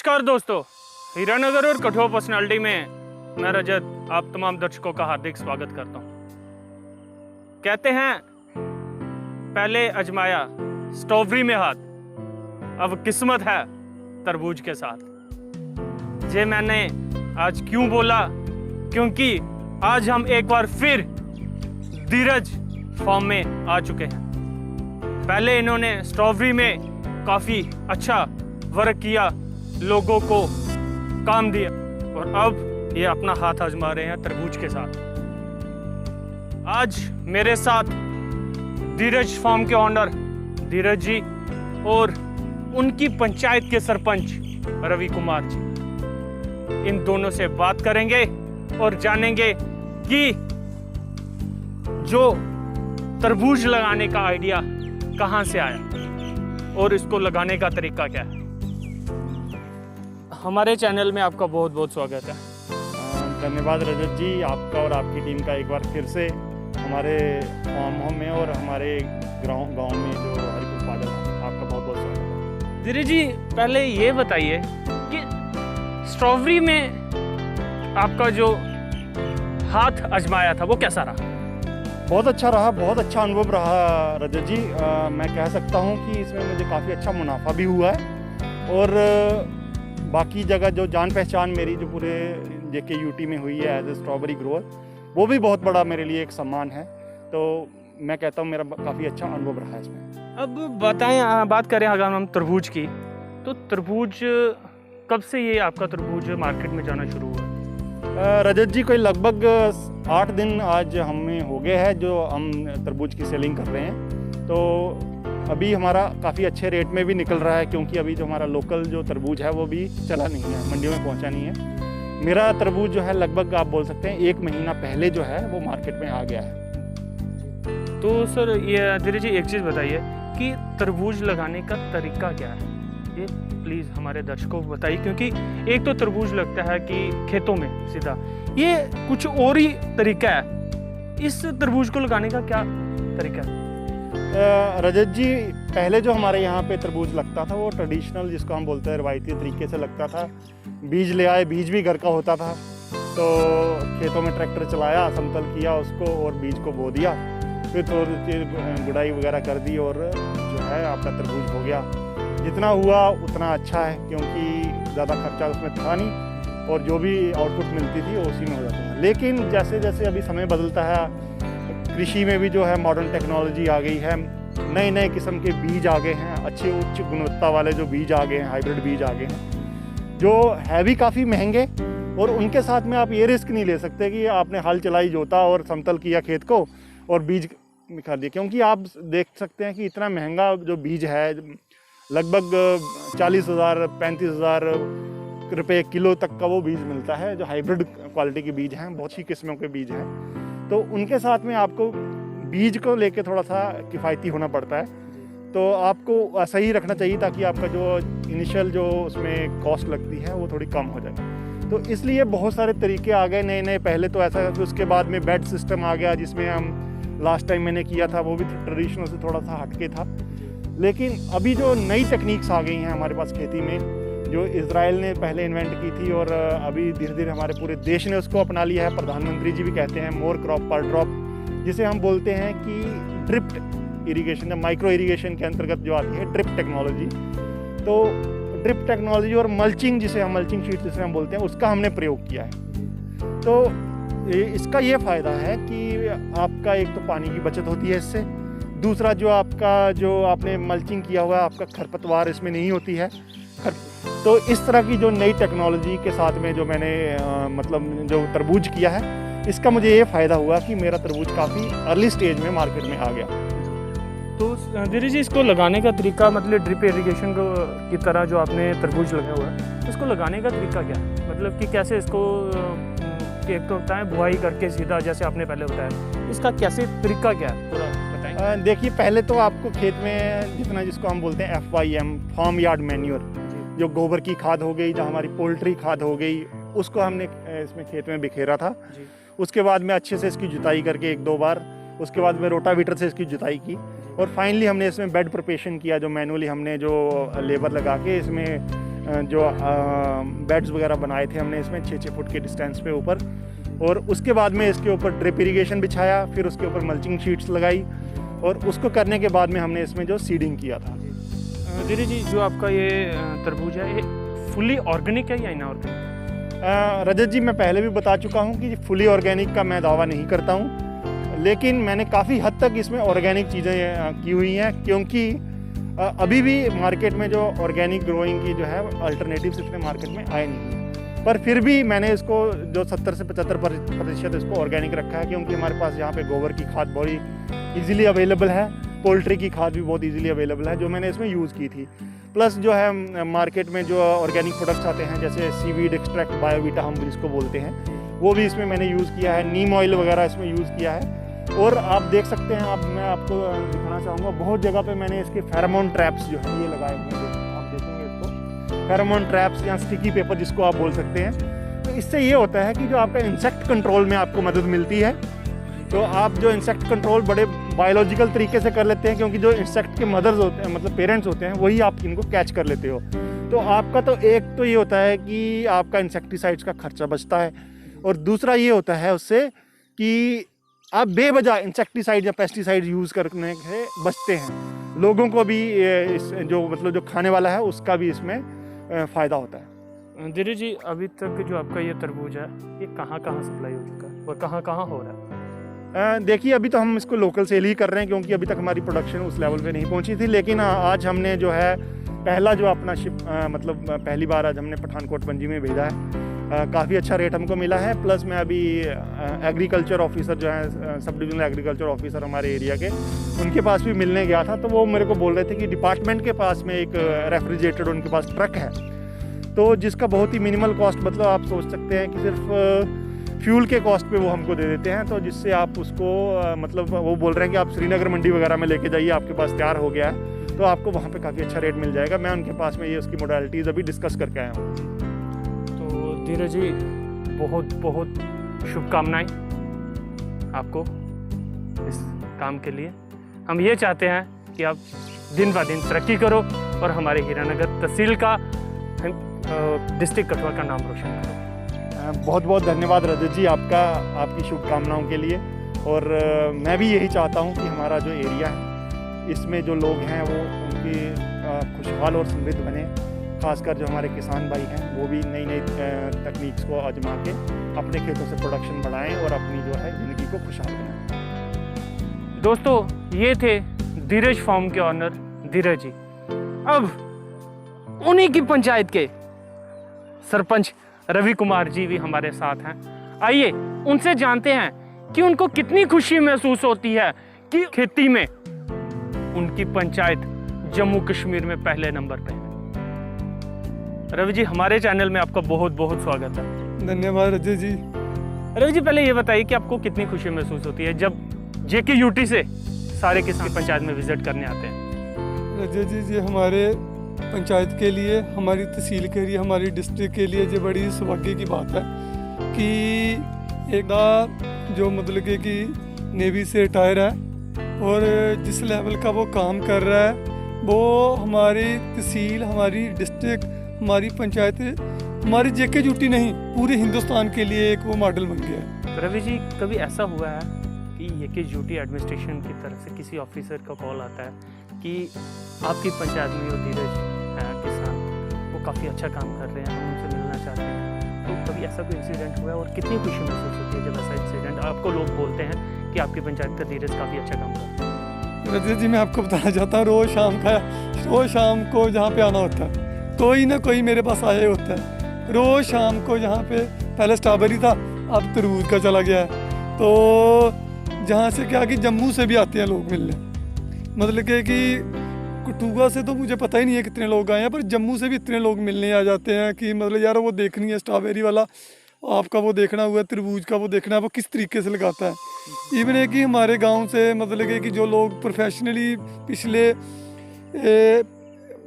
नमस्कार दोस्तों, हीरानगर और कठुआ पर्सनालिटी में मैं रजत आप तमाम दर्शकों का हार्दिक स्वागत करता हूं। कहते हैं पहले अजमाया स्ट्रॉबेरी में हाथ, अब किस्मत है तरबूज के साथ। ये मैंने आज क्यों बोला, क्योंकि आज हम एक बार फिर धीरज फॉर्म में आ चुके हैं। पहले इन्होंने स्ट्रॉबेरी में काफ़ी अच्छा वर्क किया, लोगों को काम दिया, और अब ये अपना हाथ आजमा रहे हैं तरबूज के साथ। आज मेरे साथ धीरज फार्म के ऑनर धीरज जी और उनकी पंचायत के सरपंच रवि कुमार जी, इन दोनों से बात करेंगे और जानेंगे कि जो तरबूज लगाने का आइडिया कहाँ से आया और इसको लगाने का तरीका क्या है। हमारे चैनल में आपका बहुत बहुत स्वागत है। धन्यवाद रजत जी, आपका और आपकी टीम का एक बार फिर से हमारे फार्म में और हमारे गांव में जो हरिपुर पाडल है, आपका बहुत बहुत स्वागत है। धीरज जी, पहले ये बताइए कि स्ट्रॉबेरी में आपका जो हाथ आजमाया था वो कैसा रहा। बहुत अच्छा रहा, बहुत अच्छा अनुभव रहा रजत जी। मैं कह सकता हूं कि इसमें मुझे काफ़ी अच्छा मुनाफा भी हुआ है, और बाकी जगह जो जान पहचान मेरी जो पूरे जेके यूटी में हुई है एज ए स्ट्रॉबेरी ग्रोअर, वो भी बहुत बड़ा मेरे लिए एक सम्मान है। तो मैं कहता हूँ मेरा काफ़ी अच्छा अनुभव रहा है इसमें। अब बताएं, बात करें अगर हम तरबूज की, तो तरबूज कब से ये आपका तरबूज मार्केट में जाना शुरू हुआ? रजत जी, कोई लगभग 8 दिन आज हमें हो गए हैं जो हम तरबूज की सेलिंग कर रहे हैं। तो अभी हमारा काफ़ी अच्छे रेट में भी निकल रहा है, क्योंकि अभी जो हमारा लोकल जो तरबूज है वो भी चला नहीं है, मंडियों में पहुंचा नहीं है। मेरा तरबूज जो है लगभग आप बोल सकते हैं 1 महीना पहले जो है वो मार्केट में आ गया है। तो सर ये धीरज जी एक चीज़ बताइए कि तरबूज लगाने का तरीका क्या है, ये प्लीज़ हमारे दर्शकों को बताइए। क्योंकि एक तो तरबूज लगता है कि खेतों में सीधा, ये कुछ और ही तरीका है। इस तरबूज को लगाने का क्या तरीका है? रजत जी, पहले जो हमारे यहाँ पे तरबूज लगता था वो ट्रेडिशनल, जिसको हम बोलते हैं रवायती तरीके से लगता था। बीज ले आए, बीज भी घर का होता था, तो खेतों में ट्रैक्टर चलाया, समतल किया उसको और बीज को बो दिया, फिर थोड़ी सी गुड़ाई वगैरह कर दी और जो है आपका तरबूज हो गया। जितना हुआ उतना अच्छा है, क्योंकि ज़्यादा खर्चा उसमें था नहीं और जो भी आउटपुट मिलती थी वो उसी में हो जाता है। लेकिन जैसे जैसे अभी समय बदलता है, कृषि में भी जो है मॉडर्न टेक्नोलॉजी आ गई है, नए नए किस्म के बीज आ गए हैं, अच्छे उच्च गुणवत्ता वाले जो बीज आ गए हैं, हाइब्रिड बीज आ गए हैं, जो है भी काफ़ी महंगे। और उनके साथ में आप ये रिस्क नहीं ले सकते कि आपने हल चलाई, जोता और समतल किया खेत को और बीज निकाल दिया, क्योंकि आप देख सकते हैं कि इतना महंगा जो बीज है, लगभग 40,000 35,000 रुपये किलो तक का वो बीज मिलता है, जो हाइब्रिड क्वालिटी के बीज हैं, बहुत सी किस्मों के बीज हैं। तो उनके साथ में आपको बीज को लेके थोड़ा सा किफ़ायती होना पड़ता है। तो आपको ऐसा ही रखना चाहिए ताकि आपका जो इनिशियल जो उसमें कॉस्ट लगती है वो थोड़ी कम हो जाए। तो इसलिए बहुत सारे तरीके आ गए नए नए। पहले तो ऐसा, उसके बाद में बेड सिस्टम आ गया, जिसमें हम लास्ट टाइम मैंने किया था वो भी ट्रेडिशनल से थोड़ा सा हटके था। लेकिन अभी जो नई टेक्निक्स आ गई हैं हमारे पास खेती में, जो इजराइल ने पहले इन्वेंट की थी और अभी धीरे धीरे हमारे पूरे देश ने उसको अपना लिया है। प्रधानमंत्री जी भी कहते हैं मोर क्रॉप पर ड्रॉप, जिसे हम बोलते हैं कि ड्रिप इरिगेशन, माइक्रो इरिगेशन के अंतर्गत जो आती है ड्रिप टेक्नोलॉजी। तो ड्रिप टेक्नोलॉजी और मल्चिंग, जिसे हम मल्चिंग शीट जिसे हम बोलते हैं, उसका हमने प्रयोग किया है। तो इसका ये फ़ायदा है कि आपका एक तो पानी की बचत होती है इससे, दूसरा जो आपने मल्चिंग किया हुआ है, आपका खरपतवार इसमें नहीं होती है। तो इस तरह की जो नई टेक्नोलॉजी के साथ में जो मैंने मतलब जो तरबूज किया है, इसका मुझे ये फ़ायदा हुआ कि मेरा तरबूज काफ़ी अर्ली स्टेज में मार्केट में आ गया। तो धीरज जी, इसको लगाने का तरीका, मतलब ड्रिप इरिगेशन की तरह जो आपने तरबूज लगाया हुआ है, इसको लगाने का तरीका क्या है? मतलब कि कैसे इसको, एक तो होता है बुआई करके सीधा जैसे आपने पहले बताया, इसका कैसे तरीका क्या है पूरा बताएं। देखिए, पहले तो आपको खेत में जितना, जिसको हम बोलते हैं FYM, फार्म यार्ड मैन्योर, जो गोबर की खाद हो गई, जो हमारी पोल्ट्री खाद हो गई, उसको हमने इसमें खेत में बिखेरा था। उसके बाद में अच्छे से इसकी जुताई करके 1-2 बार, उसके बाद में रोटावीटर से इसकी जुताई की, और फाइनली हमने इसमें बेड प्रिपरेशन किया, जो मैनुअली हमने जो लेबर लगा के इसमें जो बेड्स वगैरह बनाए थे हमने इसमें 6-6 फुट के डिस्टेंस पे ऊपर, और उसके बाद में इसके ऊपर ड्रिप इरिगेशन बिछाया, फिर उसके ऊपर मल्चिंग शीट्स लगाई, और उसको करने के बाद में हमने इसमें जो सीडिंग किया था। धीरज जी, जो आपका ये तरबूज है, ये फुली ऑर्गेनिक है या इनऑर्गेनिक? रजत जी, मैं पहले भी बता चुका हूँ कि फुली ऑर्गेनिक का मैं दावा नहीं करता हूँ, लेकिन मैंने काफ़ी हद तक इसमें ऑर्गेनिक चीज़ें की हुई हैं, क्योंकि अभी भी मार्केट में जो ऑर्गेनिक ग्रोइंग की जो है अल्टरनेटिव्स इतने मार्केट में आए नहीं हैं, पर फिर भी मैंने इसको जो 70 से 75% इसको ऑर्गेनिक रखा है, क्योंकि हमारे पास यहाँ पे गोबर की खाद बड़ी इजीली अवेलेबल है, पोल्ट्री की खाद भी बहुत इजीली अवेलेबल है, जो मैंने इसमें यूज़ की थी। प्लस जो है मार्केट में जो ऑर्गेनिक प्रोडक्ट्स आते हैं, जैसे सीवीड एक्सट्रैक्ट, बायोवीटा हम जिसको बोलते हैं, वो भी इसमें मैंने यूज़ किया है, नीम ऑयल वगैरह इसमें यूज़ किया है। और आप देख सकते हैं, मैं आपको दिखाना चाहूँगा, बहुत जगह पे मैंने इसके फेरोमोन ट्रैप्स जो है ये लगाए हुए हैं, आप देखेंगे इसको, फेरोमोन ट्रैप्स या स्टिकी पेपर जिसको आप बोल सकते हैं। तो इससे ये होता है कि जो आपका इंसेक्ट कंट्रोल में आपको मदद मिलती है, तो आप जो इंसेक्ट कंट्रोल बड़े बायोलॉजिकल तरीके से कर लेते हैं, क्योंकि जो इंसेक्ट के मदर्स होते हैं, मतलब पेरेंट्स होते हैं, वही आप इनको कैच कर लेते हो। तो आपका तो एक तो ये होता है कि आपका इंसेक्टिसाइड्स का खर्चा बचता है, और दूसरा ये होता है उससे कि आप बेवजह इंसेक्टिसाइड या पेस्टिसाइड यूज़ करने से बचते हैं। लोगों को भी इस जो मतलब जो खाने वाला है उसका भी इसमें फ़ायदा होता है। धीरज जी, अभी तक जो आपका ये तरबूज है, ये कहाँ कहाँ सप्लाई हो चुका है और कहाँ कहाँ हो रहा है? देखिए, अभी तो हम इसको लोकल सेल ही कर रहे हैं, क्योंकि अभी तक हमारी प्रोडक्शन उस लेवल पे नहीं पहुंची थी। लेकिन आज हमने जो है पहला जो अपना शिप मतलब पहली बार आज हमने पठानकोट मंडी में भेजा है। काफ़ी अच्छा रेट हमको मिला है। प्लस मैं अभी एग्रीकल्चर ऑफिसर जो है, सब डिविजनल एग्रीकल्चर ऑफिसर हमारे एरिया के, उनके पास भी मिलने गया था। तो वो मेरे को बोल रहे थे कि डिपार्टमेंट के पास में एक रेफ्रिजरेटेड उनके पास ट्रक है, तो जिसका बहुत ही मिनिमल कॉस्ट, मतलब आप सोच सकते हैं कि सिर्फ फ्यूल के कॉस्ट पे वो हमको दे देते हैं। तो जिससे आप उसको मतलब वो बोल रहे हैं कि आप श्रीनगर मंडी वगैरह में लेके जाइए, आपके पास तैयार हो गया है, तो आपको वहाँ पे काफ़ी अच्छा रेट मिल जाएगा। मैं उनके पास में ये उसकी मोडालिटीज़ अभी डिस्कस करके आया हूँ। तो धीरज जी, बहुत बहुत शुभकामनाएं आपको इस काम के लिए। हम ये चाहते हैं कि आप दिन ब दिन तरक्की करो और हमारे हीरानगर तहसील का, डिस्ट्रिक्ट कठुआ का नाम रोशन करो। बहुत बहुत धन्यवाद रजत जी आपका, आपकी शुभकामनाओं के लिए। और मैं भी यही चाहता हूँ कि हमारा जो एरिया है, इसमें जो लोग हैं वो उनकी खुशहाल और समृद्ध बने। खासकर जो हमारे किसान भाई हैं, वो भी नई नई तकनीक्स को आजमा के अपने खेतों से प्रोडक्शन बढ़ाएं और अपनी जो है ज़िंदगी को खुशहाल बनाएं। दोस्तों, ये थे धीरज फार्म के ऑनर धीरज जी। अब उन्हीं की पंचायत के सरपंच रवि कुमार जी भी हमारे साथ हैं। आइए उनसे जानते हैं कि उनको कितनी खुशी महसूस होती है कि खेती में उनकी पंचायत जम्मू कश्मीर में पहले नंबर पे है। रवि जी, हमारे चैनल में आपका बहुत बहुत स्वागत है। धन्यवाद रजत जी। रवि जी, पहले ये बताइए कि आपको कितनी खुशी महसूस होती है जब JKUT से सारे किसान पंचायत में विजिट करने आते हैं? रजत जी, ये हमारे पंचायत के लिए, हमारी तहसील के लिए, हमारी डिस्ट्रिक्ट के लिए ये बड़ी सौभाग्य की बात है कि एक जो मतलब कि नेवी से रिटायर है और जिस लेवल का वो काम कर रहा है, वो हमारी तहसील, हमारी डिस्ट्रिक्ट, हमारी पंचायत, हमारी JKUT नहीं, पूरे हिंदुस्तान के लिए एक वो मॉडल बन गया है। रवि जी, कभी ऐसा हुआ है कि JKUT एडमिनिस्ट्रेशन की तरफ से किसी ऑफिसर का कॉल आता है कि आपकी पंचायत में जो धीरज किसान, वो काफ़ी अच्छा काम कर रहे हैं, हम उनसे मिलना चाहते हैं? तो कभी ऐसा कोई इंसिडेंट हुआ है और कितनी खुशी महसूस होती है जब ऐसा इंसिडेंट आपको लोग बोलते हैं कि आपकी पंचायत का धीरज काफ़ी अच्छा काम कर रहा है? रजत जी, मैं आपको बताना चाहता हूँ, रोज़ शाम को जहाँ पे आना होता है, कोई ना कोई मेरे पास आया होता है। रोज़ शाम को यहाँ पे पहले स्ट्रॉबेरी था, अब तरबूज का चला गया है। तो जहाँ से क्या कि जम्मू से भी आते हैं लोग मिलने, मतलब कि कठुआ से तो मुझे पता ही नहीं है कितने लोग आए हैं, पर जम्मू से भी इतने लोग मिलने आ जाते हैं कि मतलब यार वो देखनी है स्ट्रॉबेरी वाला, आपका वो देखना हुआ, तरबूज का वो देखना है, वो किस तरीके से लगाता है। इवन है कि हमारे गांव से मतलब कि जो लोग प्रोफेशनली पिछले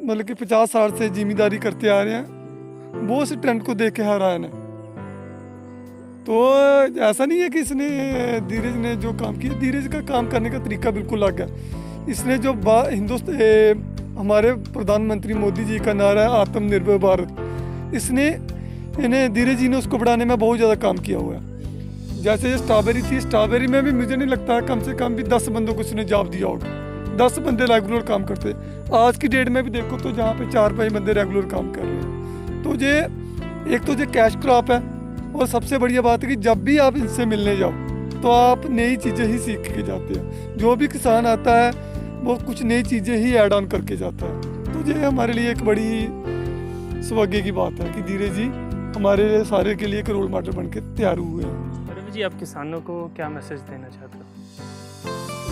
मतलब कि 50 साल से जिम्मेदारी करते आ रहे हैं, वो इस ट्रेंड को देख के हैरान है। तो ऐसा नहीं है कि इसने, धीरज ने जो काम किया, धीरज का काम करने का तरीका बिल्कुल अलग है। इसने जो हमारे प्रधानमंत्री मोदी जी का नारा है आत्मनिर्भर भारत। इन्हें धीरे जी ने उसको बढ़ाने में बहुत ज़्यादा काम किया हुआ है। जैसे ये स्ट्रॉबेरी थी, स्ट्रॉबेरी में भी मुझे नहीं लगता है कम से कम भी 10 बंदों को उसने जॉब दिया होगा। 10 बंदे रेगुलर काम करते। आज की डेट में भी देखो तो जहाँ पे 4-5 बंदे रेगुलर काम कर रहे हैं। तो ये एक तो ये कैश क्रॉप है, और सबसे बढ़िया बात है कि जब भी आप इनसे मिलने जाओ तो आप नई चीज़ें ही सीख के जाते हैं। जो भी किसान आता है वो कुछ नई चीज़ें ही ऐड ऑन करके जाता है। तो ये हमारे लिए एक बड़ी सौभाग्य की बात है कि धीरज जी हमारे सारे के लिए एक रोल मॉडल बन के तैयार हुए हैं। रवि जी, आप किसानों को क्या मैसेज देना चाहते हो?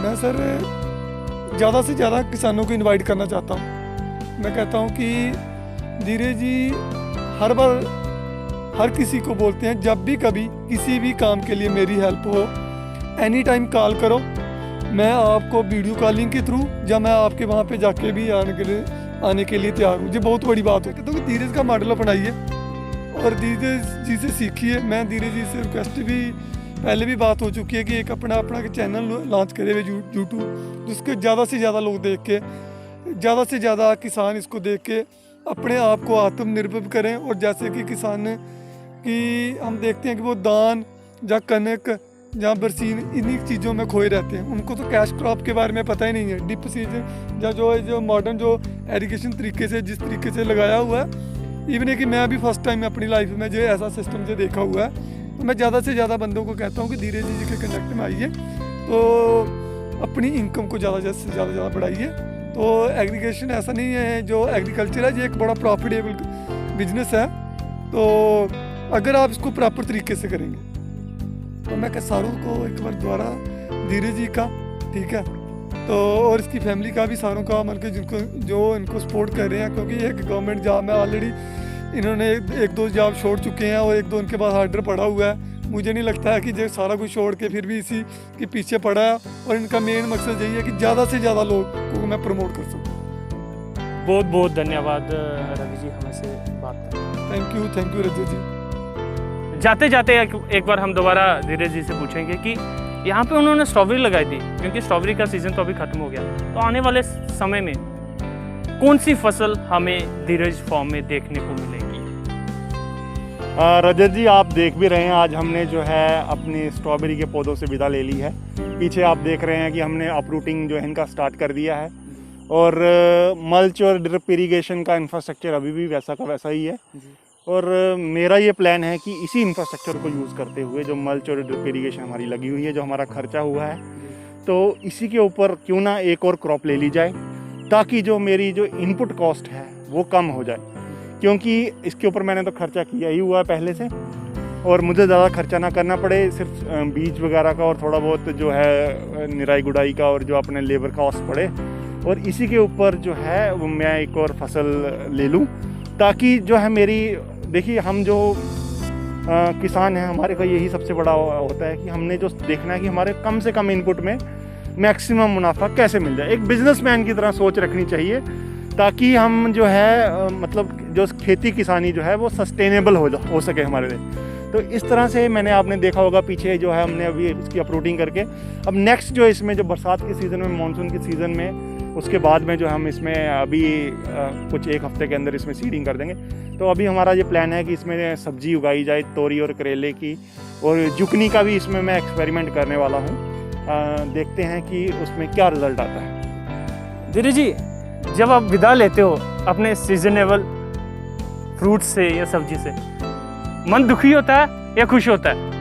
मैं सर ज़्यादा से ज़्यादा किसानों को इनवाइट करना चाहता हूँ। मैं कहता हूँ कि धीरज जी हर बार हर किसी को बोलते हैं जब भी कभी किसी भी काम के लिए मेरी हेल्प हो एनी टाइम कॉल करो, मैं आपको वीडियो कॉलिंग के थ्रू या मैं आपके वहाँ पे जाके भी आने के लिए तैयार हूँ। ये बहुत बड़ी बात है। तो धीरज का मॉडल अपनाइए और धीरज जी से सीखिए। मैं धीरज जी से रिक्वेस्ट भी पहले भी बात हो चुकी है कि एक अपना चैनल लॉन्च करे हुए यूट्यूब, जिसके ज़्यादा से ज़्यादा लोग देख के, ज़्यादा से ज़्यादा किसान इसको देख के अपने आप को आत्मनिर्भर करें। और जैसे कि किसान कि हम देखते हैं कि वो धान या कनक या बरसीन इन्हीं चीज़ों में खोए रहते हैं। उनको तो कैश क्रॉप के बारे में पता ही नहीं है। डिप सीजन या जो मॉडर्न जो एरीगेशन तरीके से जिस तरीके से लगाया हुआ है, इवन है कि मैं अभी फर्स्ट टाइम अपनी लाइफ में जो ऐसा सिस्टम जो देखा हुआ है। तो मैं ज़्यादा से ज़्यादा बंदों को कहता हूँ कि धीरज जी के कनेक्ट में आइए, तो अपनी इनकम को ज़्यादा से ज़्यादा बढ़ाइए। तो एग्रीगेशन ऐसा नहीं है, जो एग्रीकल्चर है ये एक बड़ा प्रॉफिटेबल बिजनेस है। तो अगर आप इसको प्रॉपर तरीके से करेंगे तो मैं सारों को एक बार दोबारा धीरज जी का, ठीक है, तो और इसकी फैमिली का भी सारों का मतलब जिनको जो इनको सपोर्ट कर रहे हैं, क्योंकि एक गवर्नमेंट जॉब में ऑलरेडी इन्होंने एक दो जॉब छोड़ चुके हैं और एक दो उनके पास ऑर्डर पड़ा हुआ है। मुझे नहीं लगता है कि जो सारा कुछ छोड़ के फिर भी इसी के पीछे पड़ा है। और इनका मेन मकसद यही है कि ज़्यादा से ज़्यादा लोग को मैं प्रमोट कर सकूँ। बहुत बहुत धन्यवाद रवि जी हमसे बात करें। थैंक यू रजत जी। जाते जाते एक बार हम दोबारा धीरज जी से पूछेंगे कि यहाँ पे उन्होंने स्ट्रॉबेरी लगाई थी, क्योंकि स्ट्रॉबेरी का सीज़न तो अभी ख़त्म हो गया, तो आने वाले समय में कौन सी फसल हमें धीरज फार्म में देखने को मिलेगी? रजत जी, आप देख भी रहे हैं आज हमने जो है अपनी स्ट्रॉबेरी के पौधों से विदा ले ली है। पीछे आप देख रहे हैं कि हमने अपरूटिंग जो है इनका स्टार्ट कर दिया है, और मल्च और ड्रिप इरीगेशन का इंफ्रास्ट्रक्चर अभी भी वैसा का वैसा ही है। और मेरा ये प्लान है कि इसी इंफ्रास्ट्रक्चर को यूज़ करते हुए जो मल्च और ड्रिप इरीगेशन हमारी लगी हुई है, जो हमारा खर्चा हुआ है, तो इसी के ऊपर क्यों ना एक और क्रॉप ले ली जाए, ताकि जो मेरी जो इनपुट कॉस्ट है वो कम हो जाए। क्योंकि इसके ऊपर मैंने तो खर्चा किया ही हुआ है पहले से, और मुझे ज़्यादा खर्चा ना करना पड़े, सिर्फ बीज वगैरह का और थोड़ा बहुत जो है निराई गुड़ाई का और जो अपने लेबर कॉस्ट पड़े, और इसी के ऊपर जो है वो मैं एक और फसल ले लूँ, ताकि जो है मेरी, देखिए हम जो किसान हैं, हमारे का यही सबसे बड़ा होता है कि हमने जो देखना है कि हमारे कम से कम इनपुट में मैक्सिमम मुनाफा कैसे मिल जाए। एक बिजनेसमैन की तरह सोच रखनी चाहिए, ताकि हम जो है मतलब जो खेती किसानी जो है वो सस्टेनेबल हो सके हमारे लिए। तो इस तरह से मैंने आपने देखा होगा पीछे जो है हमने अभी इसकी अपरूटिंग करके, अब नेक्स्ट जो इसमें जो बरसात के सीज़न में, मानसून के सीज़न में, उसके बाद में जो हम इसमें अभी कुछ एक हफ्ते के अंदर इसमें सीडिंग कर देंगे। तो अभी हमारा ये प्लान है कि इसमें सब्जी उगाई जाए, तोरी और करेले की, और जुकनी का भी इसमें मैं एक्सपेरिमेंट करने वाला हूँ। देखते हैं कि उसमें क्या रिजल्ट आता है। धीरज जी, जब आप विदा लेते हो अपने सीजनेबल फ्रूट से या सब्जी से, मन दुखी होता है या खुश होता है?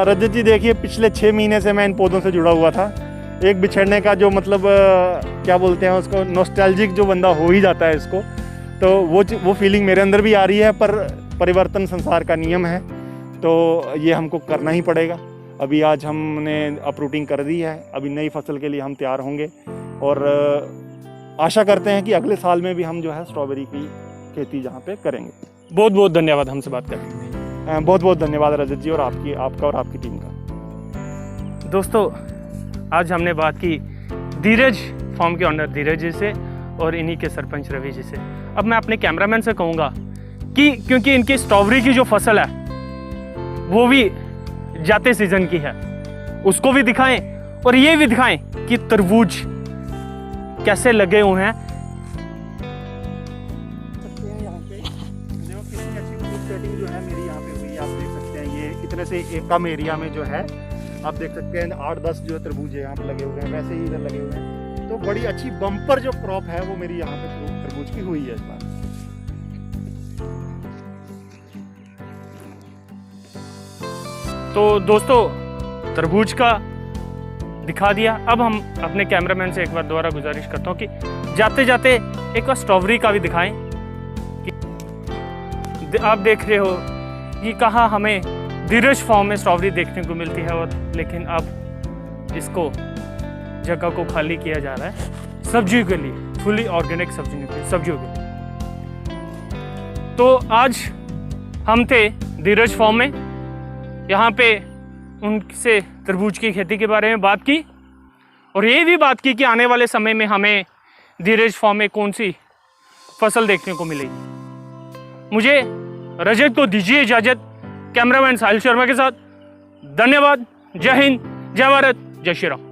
रजत जी, देखिए पिछले 6 महीने से मैं इन पौधों से जुड़ा हुआ था। एक बिछड़ने का जो मतलब क्या बोलते हैं उसको, नॉस्टैल्जिक जो बंदा हो ही जाता है इसको, तो वो फीलिंग मेरे अंदर भी आ रही है। पर परिवर्तन संसार का नियम है, तो ये हमको करना ही पड़ेगा। अभी आज हमने अपरूटिंग कर दी है, अभी नई फसल के लिए हम तैयार होंगे, और आशा करते हैं कि अगले साल में भी हम जो है स्ट्रॉबेरी की खेती जहाँ पे करेंगे। बहुत बहुत धन्यवाद हमसे बात करने के लिए। बहुत बहुत धन्यवाद रजत जी, और आपका और आपकी टीम का। दोस्तों, आज हमने बात की धीरज फार्म के ऑनर धीरज जी से और इन्हीं के सरपंच रवि जी से। अब मैं अपने कैमरामैन से कहूँगा कि क्योंकि इनकी स्ट्रॉबेरी की जो फसल है वो भी जाते सीजन की है, उसको भी दिखाएं और ये भी दिखाएं कि तरबूज कैसे लगे हुए हैं। सकते हैं यहाँ पे जो कितनी अच्छी fruit setting जो है मेरी यहाँ पे हुई है, आप देख सकते हैं। ये इतने से एक कम एरिया में जो है आप देख सकते हैं 8-10 जो है तरबूज यहाँ पे लगे हुए हैं, वैसे ही इधर लगे हुए हैं। तो बड़ी अच्छी बम्पर जो क्रॉप है वो मेरी यहाँ पे तरबूज की हुई है इस बार। तो दोस्तों तरबूज का दिखा दिया। अब हम अपने कैमरामैन से एक बार दोबारा गुजारिश करता हूँ कि जाते जाते एक बार स्ट्रॉबेरी का भी दिखाएं कि आप देख रहे हो कि कहाँ हमें धीरज फॉर्म में स्ट्रॉबेरी देखने को मिलती है, और लेकिन अब इसको जगह को खाली किया जा रहा है सब्जियों के लिए, फुली ऑर्गेनिक सब्जियों के लिए। तो आज हम थे धीरज फॉर्म में, यहाँ पे उनसे तरबूज की खेती के बारे में बात की, और ये भी बात की कि आने वाले समय में हमें धीरज फॉर्म में कौन सी फसल देखने को मिलेगी। मुझे रजत को दीजिए इजाजत, कैमरामैन साहिल शर्मा के साथ। धन्यवाद। जय हिंद, जय भारत, जय श्री राम।